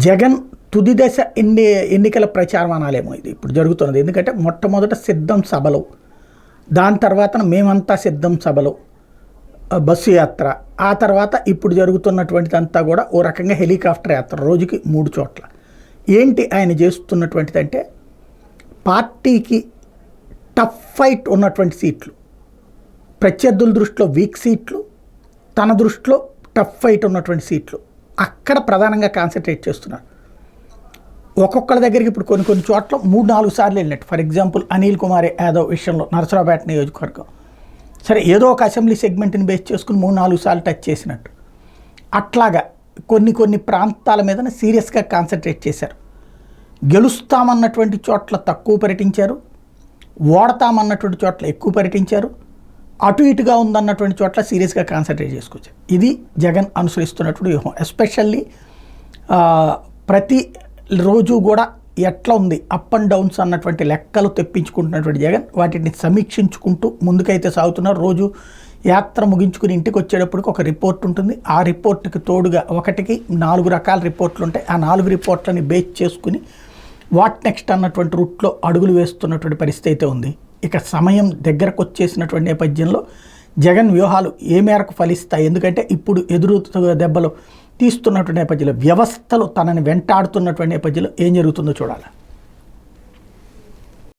జగన్ తుది దశ ఎన్నికల ప్రచారం అనాలేమో ఇది ఇప్పుడు జరుగుతున్నది. ఎందుకంటే మొట్టమొదట సిద్ధం సభలు, దాని తర్వాత మేమంతా సిద్ధం సభలు, బస్సు యాత్ర, ఆ తర్వాత ఇప్పుడు జరుగుతున్నటువంటిదంతా కూడా ఓ రకంగా హెలికాప్టర్ యాత్ర, రోజుకి 3 చోట్ల. ఏంటి ఆయన చేస్తున్నటువంటిది అంటే, పార్టీకి టఫ్ ఫైట్ ఉన్నటువంటి సీట్లు, ప్రత్యర్థుల దృష్టిలో వీక్ సీట్లు, తన దృష్టిలో టఫ్ ఫైట్ ఉన్నటువంటి సీట్లు, అక్కడ ప్రధానంగా కాన్సన్ట్రేట్ చేస్తున్నారు. ఒక్కొక్కరి దగ్గరికి ఇప్పుడు కొన్ని చోట్ల 3-4 సార్లు వెళ్ళినట్టు. ఫర్ ఎగ్జాంపుల్ అనిల్ కుమార్ యాదవ్ విషయంలో నరసరావుపేట నియోజకవర్గం, సరే ఏదో ఒక అసెంబ్లీ సెగ్మెంట్ని బేస్ చేసుకుని 3-4 సార్లు టచ్ చేసినట్టు. అట్లాగా కొన్ని ప్రాంతాల మీద సీరియస్గా కాన్సన్ట్రేట్ చేశారు. గెలుస్తామన్నటువంటి చోట్ల తక్కువ పర్యటించారు, ఓడతామన్నటువంటి చోట్ల ఎక్కువ పర్యటించారు, అటు ఇటుగా ఉందన్నటువంటి చోట్ల సీరియస్గా కాన్సన్ట్రేట్ చేసుకొచ్చారు. ఇది జగన్ అనుసరిస్తున్నటువంటి వ్యూహం. ఎస్పెషల్లీ ప్రతి రోజు కూడా ఎట్లా ఉంది అప్ అండ్ డౌన్స్ అన్నటువంటి లెక్కలు తెప్పించుకుంటున్నటువంటి జగన్ వాటిని సమీక్షించుకుంటూ ముందుకైతే సాగుతున్నారు. రోజు యాత్ర ముగించుకుని ఇంటికి వచ్చేటప్పటికి ఒక రిపోర్ట్ ఉంటుంది. ఆ రిపోర్ట్కి తోడుగా 1కి 4 రకాల రిపోర్ట్లు ఉంటాయి. ఆ 4 రిపోర్ట్లని బేస్ చేసుకుని వాట్ నెక్స్ట్ అన్నటువంటి రూట్లో అడుగులు వేస్తున్నటువంటి పరిస్థితి అయితే ఉంది. ఇక సమయం దగ్గరకు వచ్చేసినటువంటి నేపథ్యంలో జగన్ వ్యూహాలు ఏ మేరకు ఫలిస్తాయి, ఎందుకంటే ఇప్పుడు ఎదురు దెబ్బలు తీస్తున్నటువంటి నేపథ్యంలో, వ్యవస్థలు తనని వెంటాడుతున్నటువంటి నేపథ్యంలో ఏం జరుగుతుందో చూడాలి.